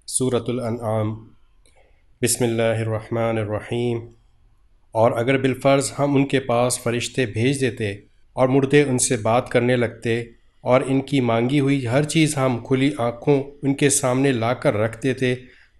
سورۃ الانعام۔ بسم اللہ الرحمن الرحیم۔ اور اگر بالفرض ہم ان کے پاس فرشتے بھیج دیتے اور مردے ان سے بات کرنے لگتے اور ان کی مانگی ہوئی ہر چیز ہم کھلی آنکھوں ان کے سامنے لا کر رکھ دیتے،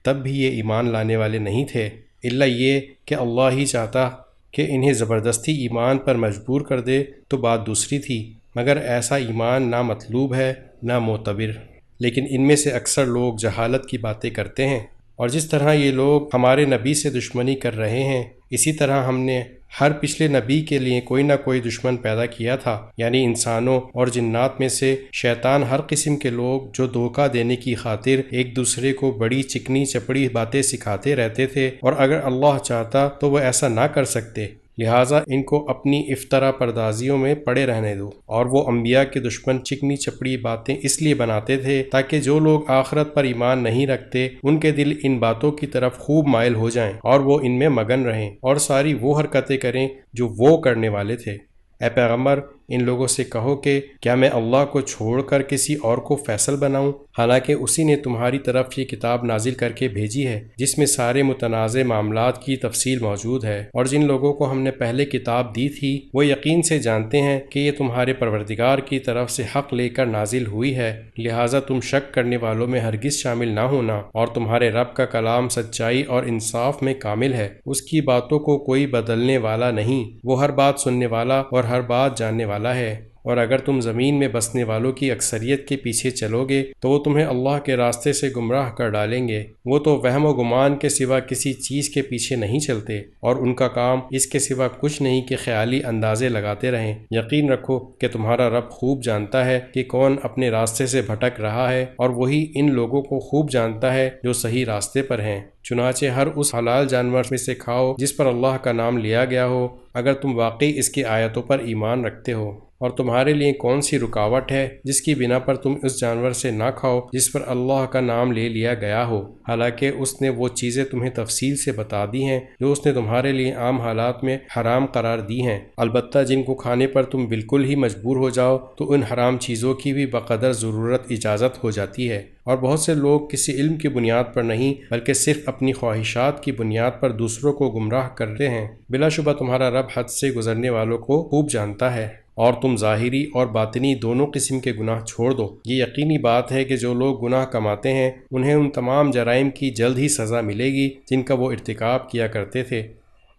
تب بھی یہ ایمان لانے والے نہیں تھے، الا یہ کہ اللہ ہی چاہتا کہ انہیں زبردستی ایمان پر مجبور کر دے تو بات دوسری تھی، مگر ایسا ایمان نہ مطلوب ہے نہ معتبر۔ لیکن ان میں سے اکثر لوگ جہالت کی باتیں کرتے ہیں، اور جس طرح یہ لوگ ہمارے نبی سے دشمنی کر رہے ہیں، اسی طرح ہم نے ہر پچھلے نبی کے لیے کوئی نہ کوئی دشمن پیدا کیا تھا، یعنی انسانوں اور جنات میں سے شیطان ہر قسم کے لوگ جو دھوکہ دینے کی خاطر ایک دوسرے کو بڑی چکنی چپڑی باتیں سکھاتے رہتے تھے، اور اگر اللہ چاہتا تو وہ ایسا نہ کر سکتے، لہٰذا ان کو اپنی افطرا پردازیوں میں پڑے رہنے دو۔ اور وہ انبیاء کے دشمن چکنی چپڑی باتیں اس لیے بناتے تھے تاکہ جو لوگ آخرت پر ایمان نہیں رکھتے ان کے دل ان باتوں کی طرف خوب مائل ہو جائیں اور وہ ان میں مگن رہیں اور ساری وہ حرکتیں کریں جو وہ کرنے والے تھے۔ اے پیغمبر، ان لوگوں سے کہو کہ کیا میں اللہ کو چھوڑ کر کسی اور کو فیصل بناؤں، حالانکہ اسی نے تمہاری طرف یہ کتاب نازل کر کے بھیجی ہے جس میں سارے متنازع معاملات کی تفصیل موجود ہے، اور جن لوگوں کو ہم نے پہلے کتاب دی تھی وہ یقین سے جانتے ہیں کہ یہ تمہارے پروردگار کی طرف سے حق لے کر نازل ہوئی ہے، لہٰذا تم شک کرنے والوں میں ہرگز شامل نہ ہونا، اور تمہارے رب کا کلام سچائی اور انصاف میں کامل ہے، اس کی باتوں کو کوئی بدلنے والا نہیں، وہ ہر بات سننے والا اور ہر بات جاننے والا ہے۔ اور اگر تم زمین میں بسنے والوں کی اکثریت کے پیچھے چلو گے تو وہ تمہیں اللہ کے راستے سے گمراہ کر ڈالیں گے، وہ تو وہم و گمان کے سوا کسی چیز کے پیچھے نہیں چلتے، اور ان کا کام اس کے سوا کچھ نہیں کہ خیالی اندازے لگاتے رہیں۔ یقین رکھو کہ تمہارا رب خوب جانتا ہے کہ کون اپنے راستے سے بھٹک رہا ہے، اور وہی ان لوگوں کو خوب جانتا ہے جو صحیح راستے پر ہیں۔ چنانچہ ہر اس حلال جانور میں سے کھاؤ جس پر اللہ کا نام لیا گیا ہو، اگر تم واقعی اس کی آیتوں پر ایمان رکھتے ہو۔ اور تمہارے لیے کون سی رکاوٹ ہے جس کی بنا پر تم اس جانور سے نہ کھاؤ جس پر اللہ کا نام لے لیا گیا ہو، حالانکہ اس نے وہ چیزیں تمہیں تفصیل سے بتا دی ہیں جو اس نے تمہارے لیے عام حالات میں حرام قرار دی ہیں، البتہ جن کو کھانے پر تم بالکل ہی مجبور ہو جاؤ تو ان حرام چیزوں کی بھی بقدر ضرورت اجازت ہو جاتی ہے۔ اور بہت سے لوگ کسی علم کی بنیاد پر نہیں بلکہ صرف اپنی خواہشات کی بنیاد پر دوسروں کو گمراہ کرتے ہیں۔ بلا شبہ تمہارا رب حد سے گزرنے والوں کو خوب جانتا ہے، اور تم ظاہری اور باطنی دونوں قسم کے گناہ چھوڑ دو۔ یہ یقینی بات ہے کہ جو لوگ گناہ کماتے ہیں انہیں ان تمام جرائم کی جلد ہی سزا ملے گی جن کا وہ ارتکاب کیا کرتے تھے۔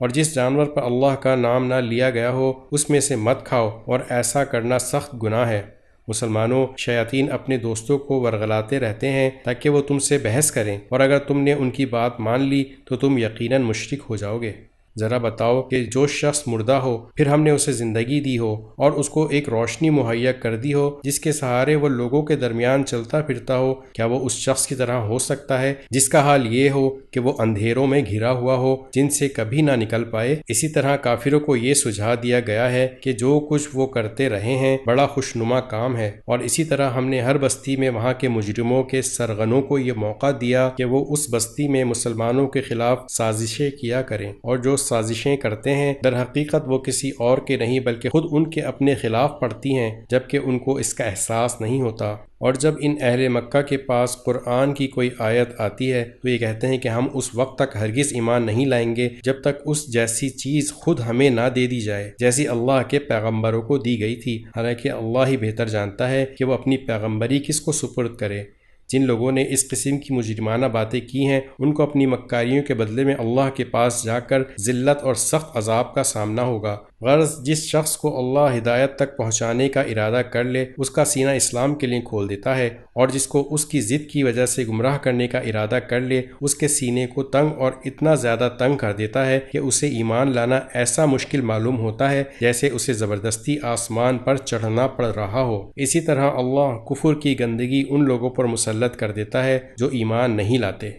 اور جس جانور پر اللہ کا نام نہ لیا گیا ہو اس میں سے مت کھاؤ، اور ایسا کرنا سخت گناہ ہے۔ مسلمانوں، شیاطین اپنے دوستوں کو ورغلاتے رہتے ہیں تاکہ وہ تم سے بحث کریں، اور اگر تم نے ان کی بات مان لی تو تم یقیناً مشرک ہو جاؤ گے۔ ذرا بتاؤ کہ جو شخص مردہ ہو پھر ہم نے اسے زندگی دی ہو اور اس کو ایک روشنی مہیا کر دی ہو جس کے سہارے وہ لوگوں کے درمیان چلتا پھرتا ہو، کیا وہ اس شخص کی طرح ہو سکتا ہے جس کا حال یہ ہو کہ وہ اندھیروں میں گھرا ہوا ہو جن سے کبھی نہ نکل پائے؟ اسی طرح کافروں کو یہ سجھا دیا گیا ہے کہ جو کچھ وہ کرتے رہے ہیں بڑا خوشنما کام ہے، اور اسی طرح ہم نے ہر بستی میں وہاں کے مجرموں کے سرغنوں کو یہ موقع دیا کہ وہ اس بستی میں مسلمانوں کے خلاف سازشیں کیا کریں، اور جو سازشیں کرتے ہیں در حقیقت وہ کسی اور کے نہیں بلکہ خود ان کے اپنے خلاف پڑتی ہیں، جبکہ ان کو اس کا احساس نہیں ہوتا۔ اور جب ان اہل مکہ کے پاس قرآن کی کوئی آیت آتی ہے تو یہ کہتے ہیں کہ ہم اس وقت تک ہرگز ایمان نہیں لائیں گے جب تک اس جیسی چیز خود ہمیں نہ دے دی جائے جیسی اللہ کے پیغمبروں کو دی گئی تھی، حالانکہ اللہ ہی بہتر جانتا ہے کہ وہ اپنی پیغمبری کس کو سپرد کرے۔ جن لوگوں نے اس قسم کی مجرمانہ باتیں کی ہیں ان کو اپنی مکاریوں کے بدلے میں اللہ کے پاس جا کر ذلت اور سخت عذاب کا سامنا ہوگا۔ غرض جس شخص کو اللہ ہدایت تک پہنچانے کا ارادہ کر لے اس کا سینہ اسلام کے لیے کھول دیتا ہے، اور جس کو اس کی ضد کی وجہ سے گمراہ کرنے کا ارادہ کر لے اس کے سینے کو تنگ اور اتنا زیادہ تنگ کر دیتا ہے کہ اسے ایمان لانا ایسا مشکل معلوم ہوتا ہے جیسے اسے زبردستی آسمان پر چڑھنا پڑ رہا ہو۔ اسی طرح اللہ کفر کی گندگی ان لوگوں پر مسلط کر دیتا ہے جو ایمان نہیں لاتے۔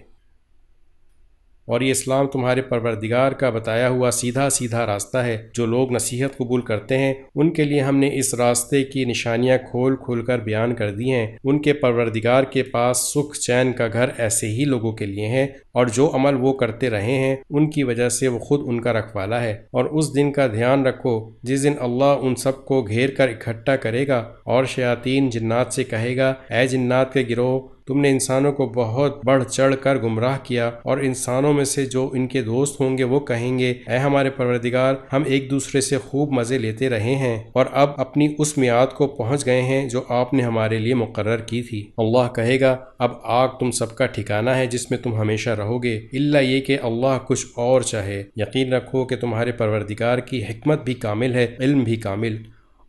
اور یہ اسلام تمہارے پروردگار کا بتایا ہوا سیدھا سیدھا راستہ ہے۔ جو لوگ نصیحت قبول کرتے ہیں ان کے لیے ہم نے اس راستے کی نشانیاں کھول کھول کر بیان کر دی ہیں۔ ان کے پروردگار کے پاس سکھ چین کا گھر ایسے ہی لوگوں کے لیے ہے، اور جو عمل وہ کرتے رہے ہیں ان کی وجہ سے وہ خود ان کا رکھوالا ہے۔ اور اس دن کا دھیان رکھو جس دن اللہ ان سب کو گھیر کر اکٹھا کرے گا، اور شیاطین جنات سے کہے گا، اے جنات کے گروہ، تم نے انسانوں کو بہت بڑھ چڑھ کر گمراہ کیا، اور انسانوں میں سے جو ان کے دوست ہوں گے وہ کہیں گے اے ہمارے پروردگار، ہم ایک دوسرے سے خوب مزے لیتے رہے ہیں اور اب اپنی اس میعاد کو پہنچ گئے ہیں جو آپ نے ہمارے لیے مقرر کی تھی۔ اللہ کہے گا اب آگ تم سب کا ٹھکانہ ہے جس میں تم ہمیشہ رہو گے، الا یہ کہ اللہ کچھ اور چاہے۔ یقین رکھو کہ تمہارے پروردگار کی حکمت بھی کامل ہے، علم بھی کامل۔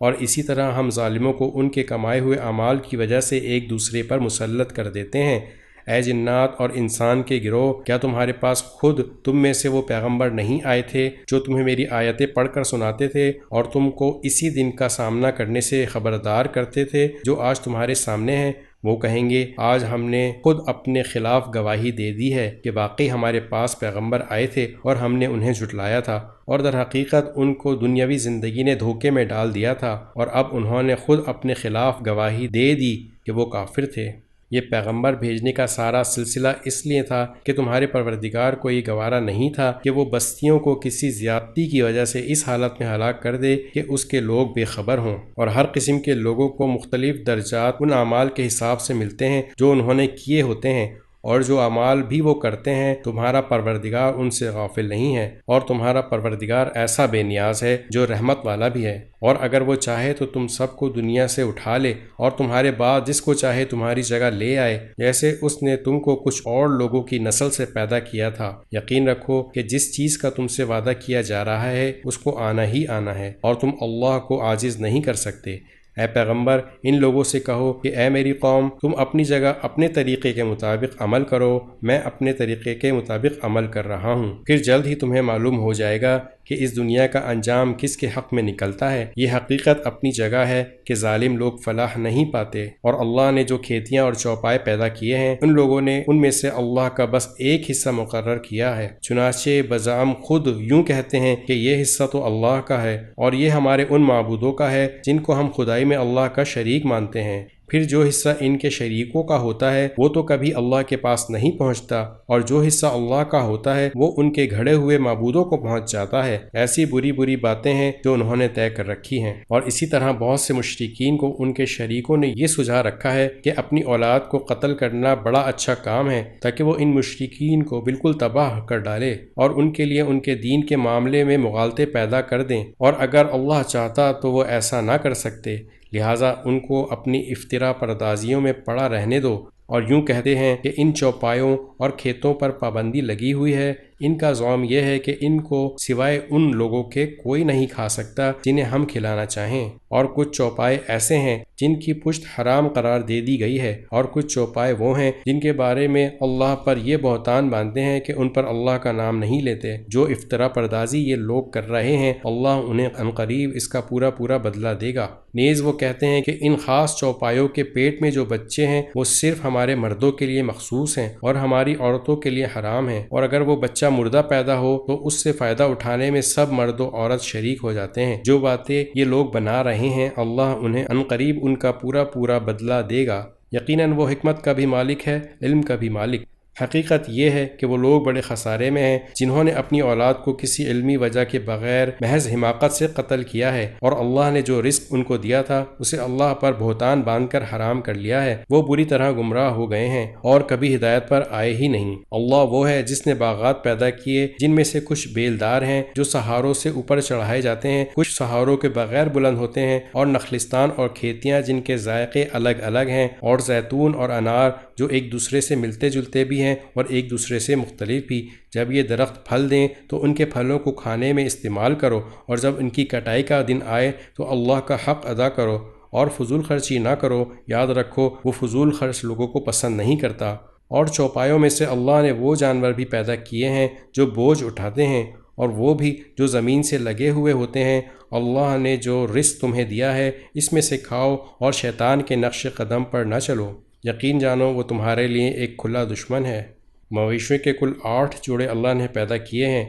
اور اسی طرح ہم ظالموں کو ان کے کمائے ہوئے اعمال کی وجہ سے ایک دوسرے پر مسلط کر دیتے ہیں۔ اے جنات اور انسان کے گروہ، کیا تمہارے پاس خود تم میں سے وہ پیغمبر نہیں آئے تھے جو تمہیں میری آیتیں پڑھ کر سناتے تھے اور تم کو اسی دن کا سامنا کرنے سے خبردار کرتے تھے جو آج تمہارے سامنے ہے؟ وہ کہیں گے آج ہم نے خود اپنے خلاف گواہی دے دی ہے کہ واقعی ہمارے پاس پیغمبر آئے تھے اور ہم نے انہیں جھٹلایا تھا، اور در حقیقت ان کو دنیاوی زندگی نے دھوکے میں ڈال دیا تھا، اور اب انہوں نے خود اپنے خلاف گواہی دے دی کہ وہ کافر تھے۔ یہ پیغمبر بھیجنے کا سارا سلسلہ اس لیے تھا کہ تمہارے پروردگار کو یہ گوارا نہیں تھا کہ وہ بستیوں کو کسی زیادتی کی وجہ سے اس حالت میں ہلاک کر دے کہ اس کے لوگ بے خبر ہوں، اور ہر قسم کے لوگوں کو مختلف درجات ان اعمال کے حساب سے ملتے ہیں جو انہوں نے کیے ہوتے ہیں، اور جو اعمال بھی وہ کرتے ہیں تمہارا پروردگار ان سے غافل نہیں ہے، اور تمہارا پروردگار ایسا بے نیاز ہے جو رحمت والا بھی ہے۔ اور اگر وہ چاہے تو تم سب کو دنیا سے اٹھا لے اور تمہارے بعد جس کو چاہے تمہاری جگہ لے آئے، جیسے اس نے تم کو کچھ اور لوگوں کی نسل سے پیدا کیا تھا۔ یقین رکھو کہ جس چیز کا تم سے وعدہ کیا جا رہا ہے اس کو آنا ہی آنا ہے، اور تم اللہ کو عاجز نہیں کر سکتے۔ اے پیغمبر، ان لوگوں سے کہو کہ اے میری قوم، تم اپنی جگہ اپنے طریقے کے مطابق عمل کرو، میں اپنے طریقے کے مطابق عمل کر رہا ہوں، پھر جلد ہی تمہیں معلوم ہو جائے گا کہ اس دنیا کا انجام کس کے حق میں نکلتا ہے۔ یہ حقیقت اپنی جگہ ہے کہ ظالم لوگ فلاح نہیں پاتے، اور اللہ نے جو کھیتیاں اور چوپائے پیدا کیے ہیں ان لوگوں نے ان میں سے اللہ کا بس ایک حصہ مقرر کیا ہے، چنانچہ بزعم خود یوں کہتے ہیں کہ یہ حصہ تو اللہ کا ہے اور یہ ہمارے ان معبودوں کا ہے جن کو ہم خدائی میں اللہ کا شریک مانتے ہیں۔ پھر جو حصہ ان کے شریکوں کا ہوتا ہے وہ تو کبھی اللہ کے پاس نہیں پہنچتا، اور جو حصہ اللہ کا ہوتا ہے وہ ان کے گھڑے ہوئے معبودوں کو پہنچ جاتا ہے۔ ایسی بری بری باتیں ہیں جو انہوں نے طے کر رکھی ہیں۔ اور اسی طرح بہت سے مشرکین کو ان کے شریکوں نے یہ سجھا رکھا ہے کہ اپنی اولاد کو قتل کرنا بڑا اچھا کام ہے تاکہ وہ ان مشرکین کو بالکل تباہ کر ڈالے اور ان کے لیے ان کے دین کے معاملے میں مغالطے پیدا کر دیں، اور اگر اللہ چاہتا تو وہ ایسا نہ کر سکتے، لہٰذا ان کو اپنی افترا پردازیوں میں پڑا رہنے دو۔ اور یوں کہتے ہیں کہ ان چوپایوں اور کھیتوں پر پابندی لگی ہوئی ہے، ان کا زعم یہ ہے کہ ان کو سوائے ان لوگوں کے کوئی نہیں کھا سکتا جنہیں ہم کھلانا چاہیں، اور کچھ چوپائے ایسے ہیں جن کی پشت حرام قرار دے دی گئی ہے، اور کچھ چوپائے وہ ہیں جن کے بارے میں اللہ پر یہ بہتان باندھتے ہیں کہ ان پر اللہ کا نام نہیں لیتے۔ جو افترا پردازی یہ لوگ کر رہے ہیں اللہ انہیں عنقریب اس کا پورا پورا بدلہ دے گا۔ نیز وہ کہتے ہیں کہ ان خاص چوپایوں کے پیٹ میں جو بچے ہیں وہ صرف ہمارے مردوں کے لیے مخصوص ہیں اور ہماری عورتوں کے لیے حرام ہیں، اور اگر وہ بچہ مردہ پیدا ہو تو اس سے فائدہ اٹھانے میں سب مرد و عورت شریک ہو جاتے ہیں۔ جو باتیں یہ لوگ بنا رہے ہیں اللہ انہیں عنقریب ان کا پورا پورا بدلہ دے گا۔ یقیناً وہ حکمت کا بھی مالک ہے، علم کا بھی مالک۔ حقیقت یہ ہے کہ وہ لوگ بڑے خسارے میں ہیں جنہوں نے اپنی اولاد کو کسی علمی وجہ کے بغیر محض حماقت سے قتل کیا ہے، اور اللہ نے جو رزق ان کو دیا تھا اسے اللہ پر بہتان باندھ کر حرام کر لیا ہے۔ وہ بری طرح گمراہ ہو گئے ہیں اور کبھی ہدایت پر آئے ہی نہیں۔ اللہ وہ ہے جس نے باغات پیدا کیے جن میں سے کچھ بیلدار ہیں جو سہاروں سے اوپر چڑھائے جاتے ہیں، کچھ سہاروں کے بغیر بلند ہوتے ہیں، اور نخلستان اور کھیتیاں جن کے ذائقے الگ الگ ہیں، اور زیتون اور انار جو ایک دوسرے سے ملتے جلتے بھی ہیں اور ایک دوسرے سے مختلف بھی۔ جب یہ درخت پھل دیں تو ان کے پھلوں کو کھانے میں استعمال کرو، اور جب ان کی کٹائی کا دن آئے تو اللہ کا حق ادا کرو اور فضول خرچی نہ کرو۔ یاد رکھو وہ فضول خرچ لوگوں کو پسند نہیں کرتا۔ اور چوپایوں میں سے اللہ نے وہ جانور بھی پیدا کیے ہیں جو بوجھ اٹھاتے ہیں، اور وہ بھی جو زمین سے لگے ہوئے ہوتے ہیں۔ اللہ نے جو رزق تمہیں دیا ہے اس میں سے کھاؤ اور شیطان کے نقش قدم پر نہ چلو، یقین جانو وہ تمہارے لیے ایک کھلا دشمن ہے۔ مویشیوں کے کل 8 جوڑے اللہ نے پیدا کیے ہیں،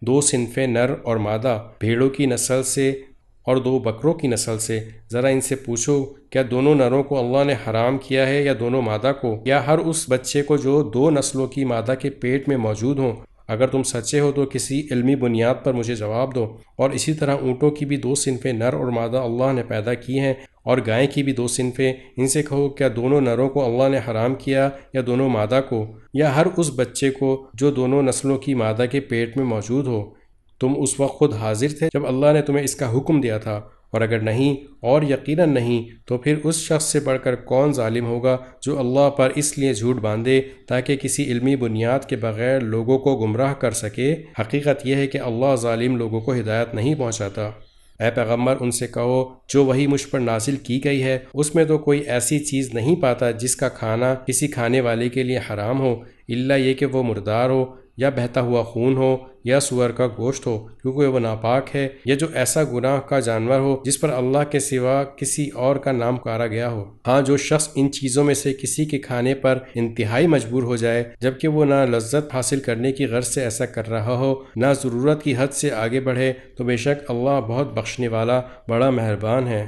2 صنفیں نر اور مادہ، بھیڑوں کی نسل سے اور 2 بکروں کی نسل سے۔ ذرا ان سے پوچھو کیا دونوں نروں کو اللہ نے حرام کیا ہے یا دونوں مادہ کو، یا ہر اس بچے کو جو 2 نسلوں کی مادہ کے پیٹ میں موجود ہوں؟ اگر تم سچے ہو تو کسی علمی بنیاد پر مجھے جواب دو۔ اور اسی طرح اونٹوں کی بھی 2 صنفیں نر اور مادہ اللہ نے پیدا کی ہیں، اور گائے کی بھی 2 صنفیں۔ ان سے کہو کیا دونوں نروں کو اللہ نے حرام کیا یا دونوں مادہ کو، یا ہر اس بچے کو جو دونوں نسلوں کی مادہ کے پیٹ میں موجود ہو؟ تم اس وقت خود حاضر تھے جب اللہ نے تمہیں اس کا حکم دیا تھا، اور اگر نہیں، اور یقیناً نہیں، تو پھر اس شخص سے بڑھ کر کون ظالم ہوگا جو اللہ پر اس لیے جھوٹ باندھے تاکہ کسی علمی بنیاد کے بغیر لوگوں کو گمراہ کر سکے۔ حقیقت یہ ہے کہ اللہ ظالم لوگوں کو ہدایت نہیں پہنچاتا۔ اے پیغمبر ان سے کہو جو وحی مجھ پر نازل کی گئی ہے اس میں تو کوئی ایسی چیز نہیں پاتا جس کا کھانا کسی کھانے والے کے لیے حرام ہو، الا یہ کہ وہ مردار ہو، یا بہتا ہوا خون ہو، یا سور کا گوشت ہو، کیونکہ وہ ناپاک ہے، یا جو ایسا گناہ کا جانور ہو جس پر اللہ کے سوا کسی اور کا نام پکارا گیا ہو۔ ہاں، جو شخص ان چیزوں میں سے کسی کے کھانے پر انتہائی مجبور ہو جائے جبکہ وہ نہ لذت حاصل کرنے کی غرض سے ایسا کر رہا ہو، نہ ضرورت کی حد سے آگے بڑھے، تو بے شک اللہ بہت بخشنے والا بڑا مہربان ہے۔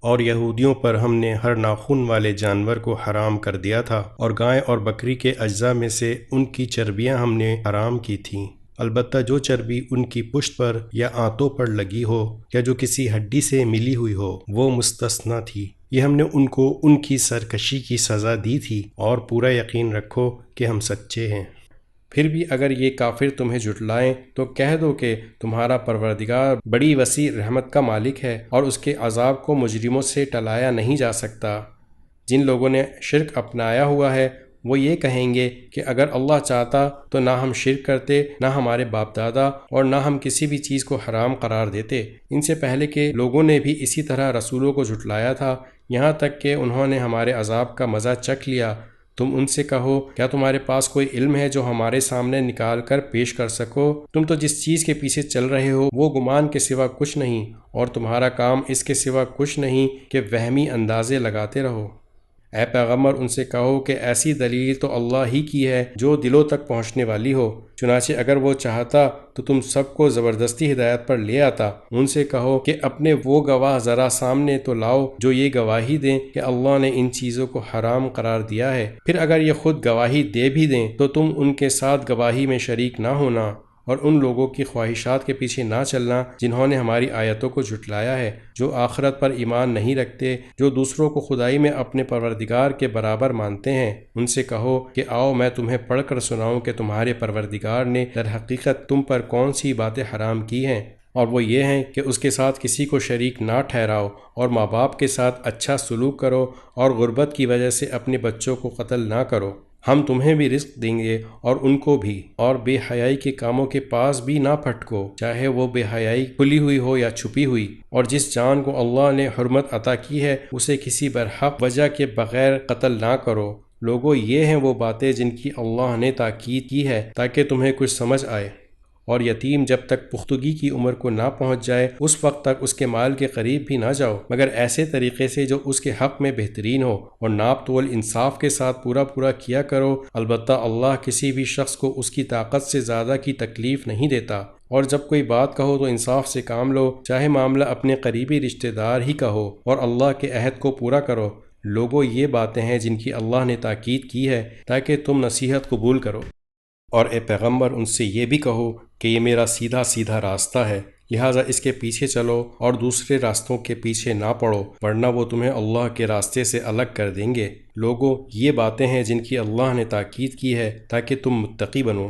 اور یہودیوں پر ہم نے ہر ناخن والے جانور کو حرام کر دیا تھا، اور گائے اور بکری کے اجزاء میں سے ان کی چربیاں ہم نے حرام کی تھیں، البتہ جو چربی ان کی پشت پر یا آنتوں پر لگی ہو یا جو کسی ہڈی سے ملی ہوئی ہو وہ مستثنیٰ تھی۔ یہ ہم نے ان کو ان کی سرکشی کی سزا دی تھی، اور پورا یقین رکھو کہ ہم سچے ہیں۔ پھر بھی اگر یہ کافر تمہیں جھٹلائیں تو کہہ دو کہ تمہارا پروردگار بڑی وسیع رحمت کا مالک ہے، اور اس کے عذاب کو مجرموں سے ٹلایا نہیں جا سکتا۔ جن لوگوں نے شرک اپنایا ہوا ہے وہ یہ کہیں گے کہ اگر اللہ چاہتا تو نہ ہم شرک کرتے، نہ ہمارے باپ دادا، اور نہ ہم کسی بھی چیز کو حرام قرار دیتے۔ ان سے پہلے کے لوگوں نے بھی اسی طرح رسولوں کو جھٹلایا تھا، یہاں تک کہ انہوں نے ہمارے عذاب کا مزہ چکھ لیا۔ تم ان سے کہو کیا تمہارے پاس کوئی علم ہے جو ہمارے سامنے نکال کر پیش کر سکو؟ تم تو جس چیز کے پیچھے چل رہے ہو وہ گمان کے سوا کچھ نہیں، اور تمہارا کام اس کے سوا کچھ نہیں کہ وہمی اندازے لگاتے رہو۔ اے پیغمبر ان سے کہو کہ ایسی دلیل تو اللہ ہی کی ہے جو دلوں تک پہنچنے والی ہو، چنانچہ اگر وہ چاہتا تو تم سب کو زبردستی ہدایت پر لے آتا۔ ان سے کہو کہ اپنے وہ گواہ ذرا سامنے تو لاؤ جو یہ گواہی دیں کہ اللہ نے ان چیزوں کو حرام قرار دیا ہے، پھر اگر یہ خود گواہی دے بھی دیں تو تم ان کے ساتھ گواہی میں شریک نہ ہونا، اور ان لوگوں کی خواہشات کے پیچھے نہ چلنا جنہوں نے ہماری آیتوں کو جھٹلایا ہے، جو آخرت پر ایمان نہیں رکھتے، جو دوسروں کو خدائی میں اپنے پروردگار کے برابر مانتے ہیں۔ ان سے کہو کہ آؤ میں تمہیں پڑھ کر سناؤں کہ تمہارے پروردگار نے در حقیقت تم پر کون سی باتیں حرام کی ہیں، اور وہ یہ ہیں کہ اس کے ساتھ کسی کو شریک نہ ٹھہراؤ، اور ماں باپ کے ساتھ اچھا سلوک کرو، اور غربت کی وجہ سے اپنے بچوں کو قتل نہ کرو۔ ہم تمہیں بھی رزق دیں گے اور ان کو بھی، اور بے حیائی کے کاموں کے پاس بھی نہ پھٹکو، چاہے وہ بے حیائی کھلی ہوئی ہو یا چھپی ہوئی، اور جس جان کو اللہ نے حرمت عطا کی ہے اسے کسی برحق وجہ کے بغیر قتل نہ کرو۔ لوگوں یہ ہیں وہ باتیں جن کی اللہ نے تاکید کی ہے تاکہ تمہیں کچھ سمجھ آئے۔ اور یتیم جب تک پختگی کی عمر کو نہ پہنچ جائے اس وقت تک اس کے مال کے قریب بھی نہ جاؤ، مگر ایسے طریقے سے جو اس کے حق میں بہترین ہو، اور ناپ تول انصاف کے ساتھ پورا کیا کرو۔ البتہ اللہ کسی بھی شخص کو اس کی طاقت سے زیادہ کی تکلیف نہیں دیتا۔ اور جب کوئی بات کہو تو انصاف سے کام لو، چاہے معاملہ اپنے قریبی رشتہ دار ہی کا ہو، اور اللہ کے عہد کو پورا کرو۔ لوگوں یہ باتیں ہیں جن کی اللہ نے تاکید کی ہے تاکہ تم نصیحت قبول کرو۔ اور اے پیغمبر ان سے یہ بھی کہو کہ یہ میرا سیدھا راستہ ہے، لہٰذا اس کے پیچھے چلو اور دوسرے راستوں کے پیچھے نہ پڑو، ورنہ وہ تمہیں اللہ کے راستے سے الگ کر دیں گے۔ لوگوں یہ باتیں ہیں جن کی اللہ نے تاکید کی ہے تاکہ تم متقی بنو۔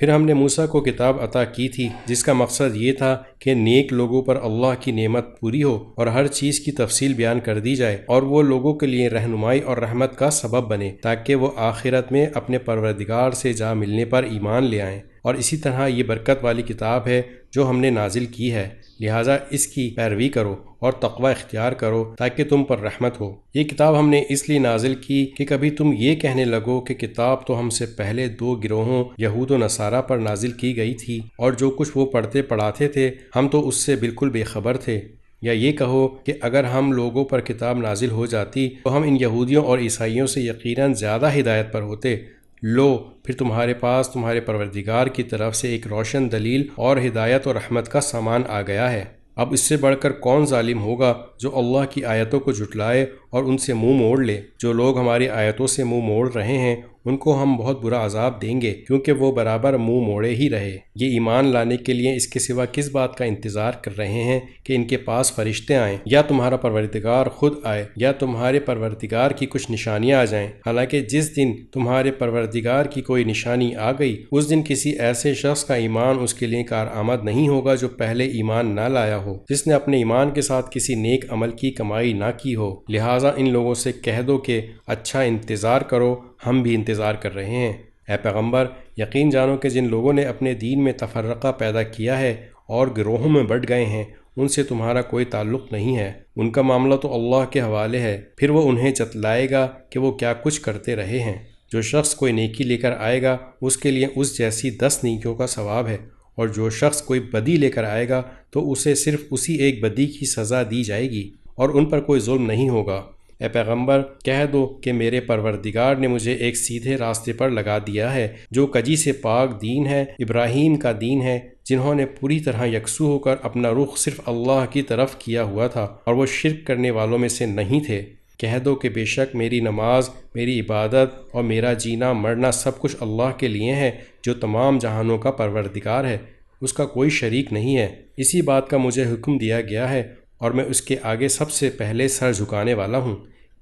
پھر ہم نے موسیٰ کو کتاب عطا کی تھی جس کا مقصد یہ تھا کہ نیک لوگوں پر اللہ کی نعمت پوری ہو اور ہر چیز کی تفصیل بیان کر دی جائے، اور وہ لوگوں کے لیے رہنمائی اور رحمت کا سبب بنے تاکہ وہ آخرت میں اپنے پروردگار سے جا ملنے پر ایمان لے آئیں۔ اور اسی طرح یہ برکت والی کتاب ہے جو ہم نے نازل کی ہے، لہٰذا اس کی پیروی کرو اور تقوی اختیار کرو تاکہ تم پر رحمت ہو۔ یہ کتاب ہم نے اس لیے نازل کی کہ کبھی تم یہ کہنے لگو کہ کتاب تو ہم سے پہلے 2 گروہوں یہود و نصارہ پر نازل کی گئی تھی، اور جو کچھ وہ پڑھتے پڑھاتے تھے ہم تو اس سے بالکل بے خبر تھے۔ یا یہ کہو کہ اگر ہم لوگوں پر کتاب نازل ہو جاتی تو ہم ان یہودیوں اور عیسائیوں سے یقیناً زیادہ ہدایت پر ہوتے۔ لو پھر تمہارے پاس تمہارے پروردگار کی طرف سے ایک روشن دلیل اور ہدایت اور رحمت کا سامان آ گیا ہے۔ اب اس سے بڑھ کر کون ظالم ہوگا جو اللہ کی آیتوں کو جھٹلائے اور ان سے منہ موڑ لے؟ جو لوگ ہماری آیتوں سے منہ موڑ رہے ہیں ان کو ہم بہت برا عذاب دیں گے، کیونکہ وہ برابر منہ موڑے ہی رہے۔ یہ ایمان لانے کے لیے اس کے سوا کس بات کا انتظار کر رہے ہیں کہ ان کے پاس فرشتے آئیں، یا تمہارا پروردگار خود آئے، یا تمہارے پروردگار کی کچھ نشانیاں آ جائیں؟ حالانکہ جس دن تمہارے پروردگار کی کوئی نشانی آ گئی، اس دن کسی ایسے شخص کا ایمان اس کے لیے کارآمد نہیں ہوگا جو پہلے ایمان نہ لایا ہو، جس نے اپنے ایمان کے ساتھ کسی نیک عمل کی کمائی نہ کی ہو۔ لہٰذا ان لوگوں سے کہہ دو کہ اچھا انتظار کرو، ہم بھی انتظار کر رہے ہیں۔ اے پیغمبر، یقین جانو کہ جن لوگوں نے اپنے دین میں تفرقہ پیدا کیا ہے اور گروہوں میں بٹ گئے ہیں، ان سے تمہارا کوئی تعلق نہیں ہے، ان کا معاملہ تو اللہ کے حوالے ہے، پھر وہ انہیں جتلائے گا کہ وہ کیا کچھ کرتے رہے ہیں۔ جو شخص کوئی نیکی لے کر آئے گا اس کے لیے اس جیسی 10 نیکیوں کا ثواب ہے، اور جو شخص کوئی بدی لے کر آئے گا تو اسے صرف اسی ایک بدی کی سزا دی جائے گی، اور ان پر کوئی ظلم نہیں ہوگا۔ اے پیغمبر، کہہ دو کہ میرے پروردگار نے مجھے ایک سیدھے راستے پر لگا دیا ہے، جو کجی سے پاک دین ہے، ابراہیم کا دین ہے، جنہوں نے پوری طرح یکسو ہو کر اپنا رخ صرف اللہ کی طرف کیا ہوا تھا، اور وہ شرک کرنے والوں میں سے نہیں تھے۔ کہہ دو کہ بے شک میری نماز، میری عبادت اور میرا جینا مرنا سب کچھ اللہ کے لیے ہے، جو تمام جہانوں کا پروردگار ہے، اس کا کوئی شریک نہیں ہے۔ اسی بات کا مجھے حکم دیا گیا ہے، اور میں اس کے آگے سب سے پہلے سر جھکانے والا ہوں۔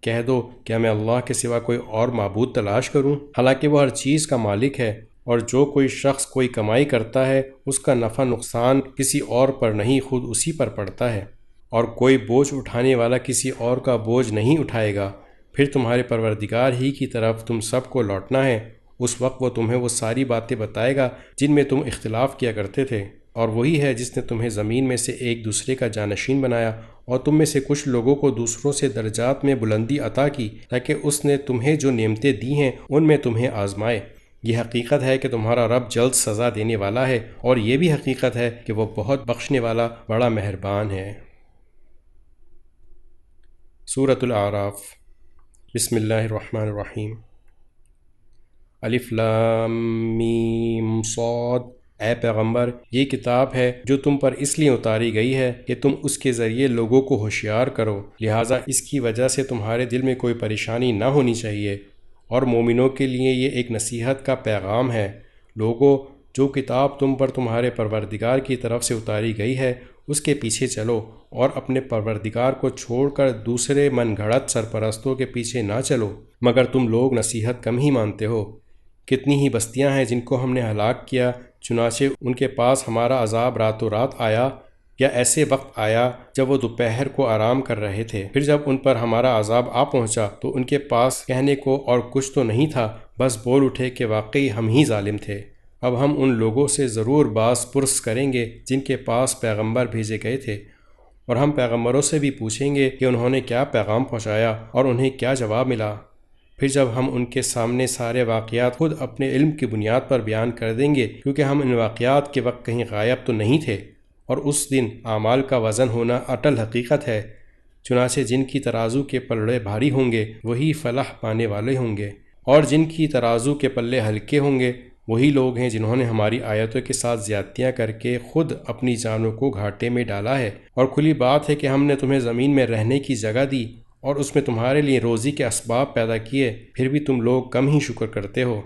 کہہ دو کیا میں اللہ کے سوا کوئی اور معبود تلاش کروں؟ حالانکہ وہ ہر چیز کا مالک ہے، اور جو کوئی شخص کوئی کمائی کرتا ہے اس کا نفع نقصان کسی اور پر نہیں، خود اسی پر پڑتا ہے، اور کوئی بوجھ اٹھانے والا کسی اور کا بوجھ نہیں اٹھائے گا۔ پھر تمہارے پروردگار ہی کی طرف تم سب کو لوٹنا ہے، اس وقت وہ تمہیں وہ ساری باتیں بتائے گا جن میں تم اختلاف کیا کرتے تھے، اور وہی ہے جس نے تمہیں زمین میں سے ایک دوسرے کا جانشین بنایا، اور تم میں سے کچھ لوگوں کو دوسروں سے درجات میں بلندی عطا کی، تاکہ اس نے تمہیں جو نعمتیں دی ہیں ان میں تمہیں آزمائے۔ یہ حقیقت ہے کہ تمہارا رب جلد سزا دینے والا ہے، اور یہ بھی حقیقت ہے کہ وہ بہت بخشنے والا بڑا مہربان ہے۔ سورۃ الاعراف۔ بسم اللہ الرحمن الرحیم۔ الف لام میم صاد۔ اے پیغمبر، یہ کتاب ہے جو تم پر اس لیے اتاری گئی ہے کہ تم اس کے ذریعے لوگوں کو ہوشیار کرو، لہٰذا اس کی وجہ سے تمہارے دل میں کوئی پریشانی نہ ہونی چاہیے، اور مومنوں کے لیے یہ ایک نصیحت کا پیغام ہے۔ لوگوں، جو کتاب تم پر تمہارے پروردگار کی طرف سے اتاری گئی ہے اس کے پیچھے چلو، اور اپنے پروردگار کو چھوڑ کر دوسرے من گھڑت سرپرستوں کے پیچھے نہ چلو، مگر تم لوگ نصیحت کم ہی مانتے ہو۔ کتنی ہی بستیاں ہیں جن کو ہم نے ہلاک کیا، چنانچہ ان کے پاس ہمارا عذاب راتوں رات آیا، یا ایسے وقت آیا جب وہ دوپہر کو آرام کر رہے تھے، پھر جب ان پر ہمارا عذاب آ پہنچا تو ان کے پاس کہنے کو اور کچھ تو نہیں تھا، بس بول اٹھے کہ واقعی ہم ہی ظالم تھے۔ اب ہم ان لوگوں سے ضرور باز پرس کریں گے جن کے پاس پیغمبر بھیجے گئے تھے، اور ہم پیغمبروں سے بھی پوچھیں گے کہ انہوں نے کیا پیغام پہنچایا اور انہیں کیا جواب ملا۔ پھر جب ہم ان کے سامنے سارے واقعات خود اپنے علم کی بنیاد پر بیان کر دیں گے، کیونکہ ہم ان واقعات کے وقت کہیں غائب تو نہیں تھے، اور اس دن اعمال کا وزن ہونا اٹل حقیقت ہے۔ چنانچہ جن کی ترازو کے پلڑے بھاری ہوں گے وہی فلاح پانے والے ہوں گے، اور جن کی ترازو کے پلے ہلکے ہوں گے وہی لوگ ہیں جنہوں نے ہماری آیتوں کے ساتھ زیادتیاں کر کے خود اپنی جانوں کو گھاٹے میں ڈالا ہے۔ اور کھلی بات ہے کہ ہم نے تمہیں زمین میں رہنے کی جگہ دی، اور اس میں تمہارے لیے روزی کے اسباب پیدا کیے، پھر بھی تم لوگ کم ہی شکر کرتے ہو۔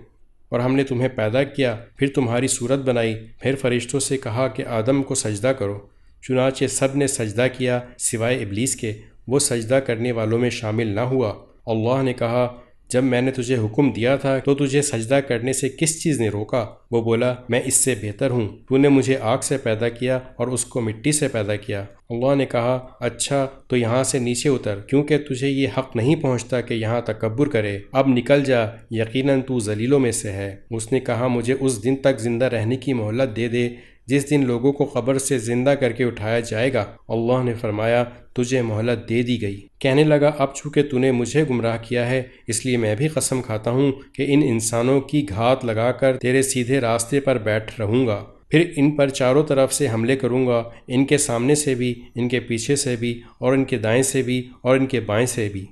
اور ہم نے تمہیں پیدا کیا، پھر تمہاری صورت بنائی، پھر فرشتوں سے کہا کہ آدم کو سجدہ کرو، چنانچہ سب نے سجدہ کیا سوائے ابلیس کے، وہ سجدہ کرنے والوں میں شامل نہ ہوا۔ اللہ نے کہا، جب میں نے تجھے حکم دیا تھا تو تجھے سجدہ کرنے سے کس چیز نے روکا؟ وہ بولا، میں اس سے بہتر ہوں، تو نے مجھے آگ سے پیدا کیا اور اس کو مٹی سے پیدا کیا۔ اللہ نے کہا، اچھا تو یہاں سے نیچے اتر، کیونکہ تجھے یہ حق نہیں پہنچتا کہ یہاں تکبر کرے، اب نکل جا، یقیناً تو ذلیلوں میں سے ہے۔ اس نے کہا، مجھے اس دن تک زندہ رہنے کی مہلت دے دے جس دن لوگوں کو قبر سے زندہ کر کے اٹھایا جائے گا۔ اللہ نے فرمایا، تجھے مہلت دے دی گئی۔ کہنے لگا، اب چونکہ تو نے مجھے گمراہ کیا ہے اس لیے میں بھی قسم کھاتا ہوں کہ ان انسانوں کی گھات لگا کر تیرے سیدھے راستے پر بیٹھ رہوں گا، پھر ان پر چاروں طرف سے حملے کروں گا، ان کے سامنے سے بھی، ان کے پیچھے سے بھی، اور ان کے دائیں سے بھی، اور ان کے بائیں سے بھی،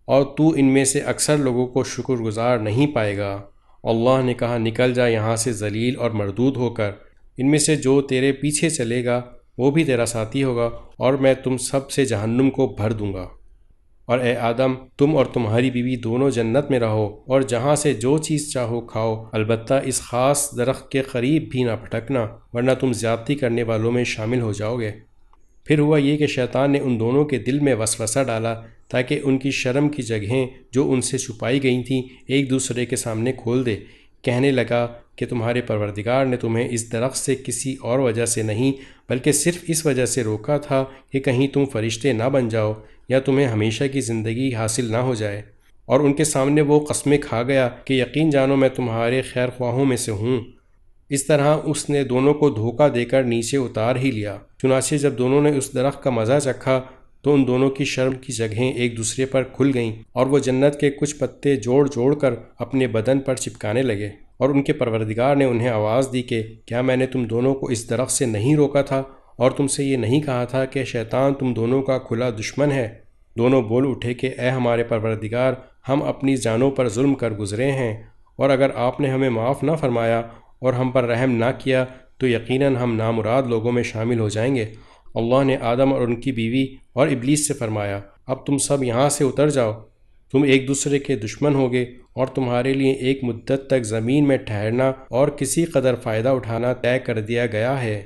اور تو ان میں سے اکثر لوگوں کو شکر گزار نہیں پائے گا۔ اللہ نے کہا، نکل جا یہاں سے ذلیل اور مردود ہو کر، ان میں سے جو تیرے پیچھے چلے گا وہ بھی تیرا ساتھی ہوگا، اور میں تم سب سے جہنم کو بھر دوں گا۔ اور اے آدم تم اور تمہاری بیوی دونوں جنت میں رہو اور جہاں سے جو چیز چاہو کھاؤ، البتہ اس خاص درخت کے قریب بھی نہ پھٹکنا ورنہ تم زیادتی کرنے والوں میں شامل ہو جاؤ گے۔ پھر ہوا یہ کہ شیطان نے ان دونوں کے دل میں وسوسہ ڈالا تاکہ ان کی شرم کی جگہیں جو ان سے چھپائی گئی تھیں ایک دوسرے کے سامنے کھول دے۔ کہنے لگا کہ تمہارے پروردگار نے تمہیں اس درخت سے کسی اور وجہ سے نہیں بلکہ صرف اس وجہ سے روکا تھا کہ کہیں تم فرشتے نہ بن جاؤ یا تمہیں ہمیشہ کی زندگی حاصل نہ ہو جائے۔ اور ان کے سامنے وہ قسمیں کھا گیا کہ یقین جانو میں تمہارے خیر خواہوں میں سے ہوں۔ اس طرح اس نے دونوں کو دھوکہ دے کر نیچے اتار ہی لیا۔ چنانچہ جب دونوں نے اس درخت کا مزہ چکھا تو ان دونوں کی شرم کی جگہیں ایک دوسرے پر کھل گئیں اور وہ جنت کے کچھ پتے جوڑ جوڑ کر اپنے بدن پر چپکانے لگے۔ اور ان کے پروردگار نے انہیں آواز دی کہ کیا میں نے تم دونوں کو اس درخت سے نہیں روکا تھا اور تم سے یہ نہیں کہا تھا کہ شیطان تم دونوں کا کھلا دشمن ہے؟ دونوں بول اٹھے کہ اے ہمارے پروردگار، ہم اپنی جانوں پر ظلم کر گزرے ہیں، اور اگر آپ نے ہمیں معاف نہ فرمایا اور ہم پر رحم نہ کیا تو یقیناً ہم نامراد لوگوں میں شامل ہو جائیں گے۔ اللہ نے آدم اور ان کی بیوی اور ابلیس سے فرمایا، اب تم سب یہاں سے اتر جاؤ، تم ایک دوسرے کے دشمن ہوگے اور تمہارے لیے ایک مدت تک زمین میں ٹھہرنا اور کسی قدر فائدہ اٹھانا طے کر دیا گیا ہے۔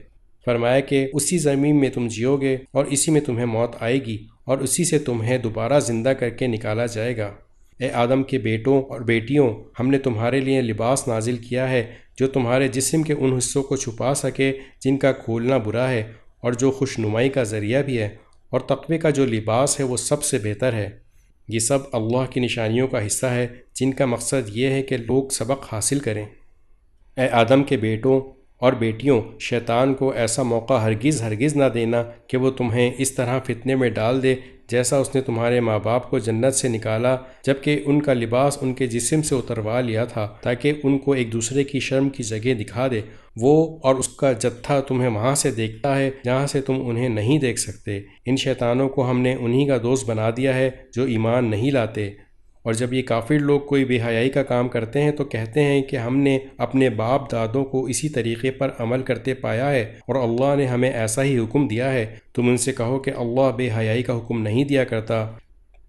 فرمایا کہ اسی زمین میں تم جیو گے اور اسی میں تمہیں موت آئے گی اور اسی سے تمہیں دوبارہ زندہ کر کے نکالا جائے گا۔ اے آدم کے بیٹوں اور بیٹیوں، ہم نے تمہارے لیے لباس نازل کیا ہے جو تمہارے جسم کے ان حصوں کو چھپا سکے جن کا کھولنا برا ہے اور جو خوش نمائی کا ذریعہ بھی ہے، اور تقوی کا جو لباس ہے وہ سب سے بہتر ہے۔ یہ سب اللہ کی نشانیوں کا حصہ ہے جن کا مقصد یہ ہے کہ لوگ سبق حاصل کریں۔ اے آدم کے بیٹوں اور بیٹیوں، شیطان کو ایسا موقع ہرگز ہرگز نہ دینا کہ وہ تمہیں اس طرح فتنے میں ڈال دے جیسا اس نے تمہارے ماں باپ کو جنت سے نکالا جبکہ ان کا لباس ان کے جسم سے اتروا لیا تھا تاکہ ان کو ایک دوسرے کی شرم کی جگہ دکھا دے۔ وہ اور اس کا جتھا تمہیں وہاں سے دیکھتا ہے جہاں سے تم انہیں نہیں دیکھ سکتے۔ ان شیطانوں کو ہم نے انہی کا دوست بنا دیا ہے جو ایمان نہیں لاتے۔ اور جب یہ کافر لوگ کوئی بے حیائی کا کام کرتے ہیں تو کہتے ہیں کہ ہم نے اپنے باپ دادوں کو اسی طریقے پر عمل کرتے پایا ہے اور اللہ نے ہمیں ایسا ہی حکم دیا ہے۔ تم ان سے کہو کہ اللہ بے حیائی کا حکم نہیں دیا کرتا۔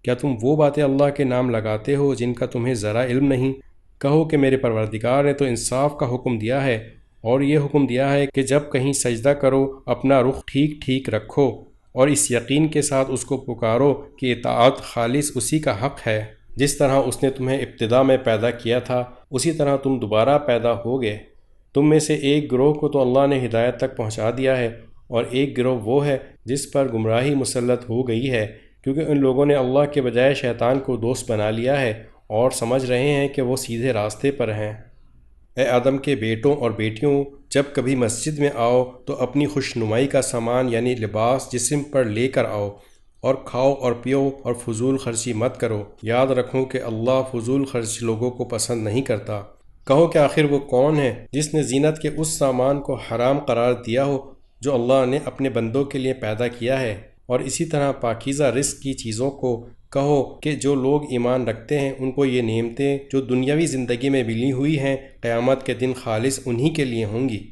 کیا تم وہ باتیں اللہ کے نام لگاتے ہو جن کا تمہیں ذرا علم نہیں؟ کہو کہ میرے پروردگار نے تو انصاف کا حکم دیا ہے، اور یہ حکم دیا ہے کہ جب کہیں سجدہ کرو اپنا رخ ٹھیک ٹھیک رکھو اور اس یقین کے ساتھ اس کو پکارو کہ اطاعت خالص اسی کا حق ہے۔ جس طرح اس نے تمہیں ابتدا میں پیدا کیا تھا اسی طرح تم دوبارہ پیدا ہوگے۔ تم میں سے ایک گروہ کو تو اللہ نے ہدایت تک پہنچا دیا ہے اور ایک گروہ وہ ہے جس پر گمراہی مسلط ہو گئی ہے، کیونکہ ان لوگوں نے اللہ کے بجائے شیطان کو دوست بنا لیا ہے اور سمجھ رہے ہیں کہ وہ سیدھے راستے پر ہیں۔ اے آدم کے بیٹوں اور بیٹیوں، جب کبھی مسجد میں آؤ تو اپنی خوش نمائی کا سامان یعنی لباس جسم پر لے کر آؤ، اور کھاؤ اور پیو اور فضول خرچی مت کرو۔ یاد رکھو کہ اللہ فضول خرچ لوگوں کو پسند نہیں کرتا۔ کہو کہ آخر وہ کون ہے جس نے زینت کے اس سامان کو حرام قرار دیا ہو جو اللہ نے اپنے بندوں کے لیے پیدا کیا ہے، اور اسی طرح پاکیزہ رزق کی چیزوں کو کہو کہ جو لوگ ایمان رکھتے ہیں ان کو یہ نعمتیں جو دنیاوی زندگی میں ملی ہوئی ہیں قیامت کے دن خالص انہی کے لیے ہوں گی۔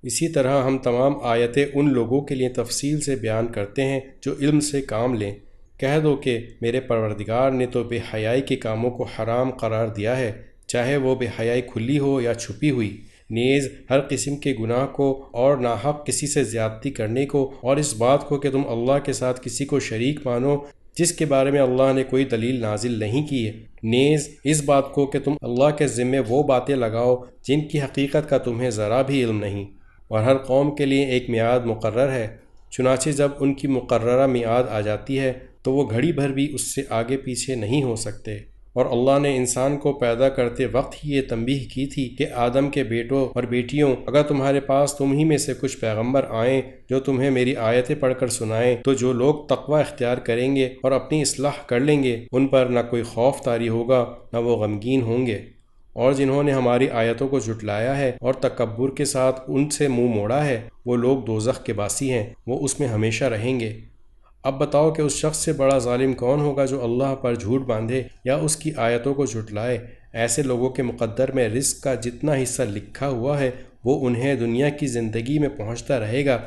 اسی طرح ہم تمام آیتیں ان لوگوں کے لیے تفصیل سے بیان کرتے ہیں جو علم سے کام لیں۔ کہہ دو کہ میرے پروردگار نے تو بے حیائی کے کاموں کو حرام قرار دیا ہے، چاہے وہ بے حیائی کھلی ہو یا چھپی ہوئی، نیز ہر قسم کے گناہ کو اور ناحق کسی سے زیادتی کرنے کو، اور اس بات کو کہ تم اللہ کے ساتھ کسی کو شریک مانو جس کے بارے میں اللہ نے کوئی دلیل نازل نہیں کی ہے، نیز اس بات کو کہ تم اللہ کے ذمے وہ باتیں لگاؤ جن کی حقیقت کا تمہیں ذرا بھی علم نہیں۔ اور ہر قوم کے لیے ایک میعاد مقرر ہے، چنانچہ جب ان کی مقررہ میعاد آ جاتی ہے تو وہ گھڑی بھر بھی اس سے آگے پیچھے نہیں ہو سکتے۔ اور اللہ نے انسان کو پیدا کرتے وقت ہی یہ تنبیہ کی تھی کہ آدم کے بیٹوں اور بیٹیوں، اگر تمہارے پاس تم ہی میں سے کچھ پیغمبر آئیں جو تمہیں میری آیتیں پڑھ کر سنائیں تو جو لوگ تقوی اختیار کریں گے اور اپنی اصلاح کر لیں گے ان پر نہ کوئی خوف طاری ہوگا نہ وہ غمگین ہوں گے، اور جنہوں نے ہماری آیتوں کو جھٹلایا ہے اور تکبر کے ساتھ ان سے منہ موڑا ہے وہ لوگ دوزخ کے باسی ہیں، وہ اس میں ہمیشہ رہیں گے۔ اب بتاؤ کہ اس شخص سے بڑا ظالم کون ہوگا جو اللہ پر جھوٹ باندھے یا اس کی آیتوں کو جھٹلائے۔ ایسے لوگوں کے مقدر میں رزق کا جتنا حصہ لکھا ہوا ہے وہ انہیں دنیا کی زندگی میں پہنچتا رہے گا،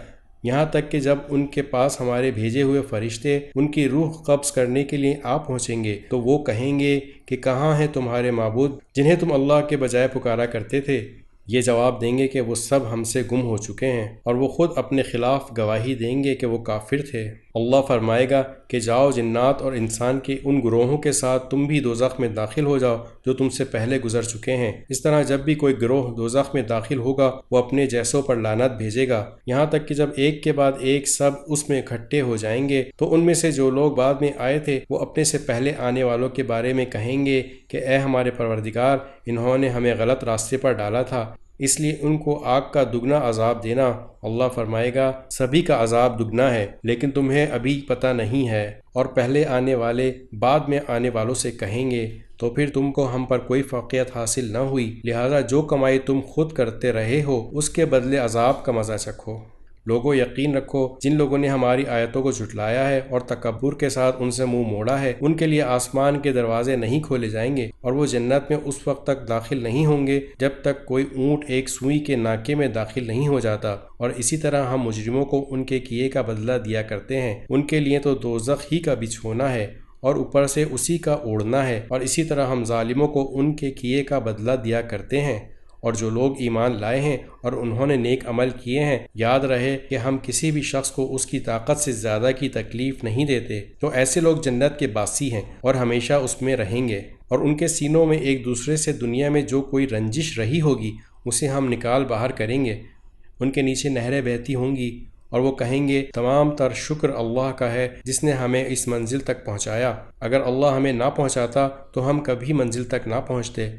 یہاں تک کہ جب ان کے پاس ہمارے بھیجے ہوئے فرشتے ان کی روح قبض کرنے کے لیے آ پہنچیں گے تو وہ کہیں گے کہ کہاں ہیں تمہارے معبود جنہیں تم اللہ کے بجائے پکارا کرتے تھے؟ یہ جواب دیں گے کہ وہ سب ہم سے گم ہو چکے ہیں، اور وہ خود اپنے خلاف گواہی دیں گے کہ وہ کافر تھے۔ اللہ فرمائے گا کہ جاؤ جنات اور انسان کے ان گروہوں کے ساتھ تم بھی دوزخ میں داخل ہو جاؤ جو تم سے پہلے گزر چکے ہیں۔ اس طرح جب بھی کوئی گروہ دوزخ میں داخل ہوگا وہ اپنے جیسوں پر لعنت بھیجے گا، یہاں تک کہ جب ایک کے بعد ایک سب اس میں اکٹھے ہو جائیں گے تو ان میں سے جو لوگ بعد میں آئے تھے وہ اپنے سے پہلے آنے والوں کے بارے میں کہیں گے کہ اے ہمارے پروردگار، انہوں نے ہمیں غلط راستے پر ڈالا تھا، اس لیے ان کو آگ کا دگنا عذاب دینا۔ اللہ فرمائے گا سبھی کا عذاب دگنا ہے، لیکن تمہیں ابھی پتہ نہیں ہے۔ اور پہلے آنے والے بعد میں آنے والوں سے کہیں گے تو پھر تم کو ہم پر کوئی فوقیت حاصل نہ ہوئی، لہذا جو کمائی تم خود کرتے رہے ہو اس کے بدلے عذاب کا مزہ چکھو۔ لوگوں یقین رکھو جن لوگوں نے ہماری آیتوں کو جھٹلایا ہے اور تکبر کے ساتھ ان سے منہ موڑا ہے، ان کے لیے آسمان کے دروازے نہیں کھولے جائیں گے اور وہ جنت میں اس وقت تک داخل نہیں ہوں گے جب تک کوئی اونٹ ایک سوئی کے ناکے میں داخل نہیں ہو جاتا، اور اسی طرح ہم مجرموں کو ان کے کیے کا بدلہ دیا کرتے ہیں۔ ان کے لیے تو دوزخ ہی کا بچھونا ہے اور اوپر سے اسی کا اوڑھنا ہے، اور اسی طرح ہم ظالموں کو ان کے کیے کا بدلہ دیا کرتے ہیں۔ اور جو لوگ ایمان لائے ہیں اور انہوں نے نیک عمل کیے ہیں، یاد رہے کہ ہم کسی بھی شخص کو اس کی طاقت سے زیادہ کی تکلیف نہیں دیتے، تو ایسے لوگ جنت کے باسی ہیں اور ہمیشہ اس میں رہیں گے، اور ان کے سینوں میں ایک دوسرے سے دنیا میں جو کوئی رنجش رہی ہوگی اسے ہم نکال باہر کریں گے۔ ان کے نیچے نہریں بہتی ہوں گی اور وہ کہیں گے تمام تر شکر اللہ کا ہے جس نے ہمیں اس منزل تک پہنچایا، اگر اللہ ہمیں نہ پہنچاتا تو ہم کبھی منزل تک نہ پہنچتے۔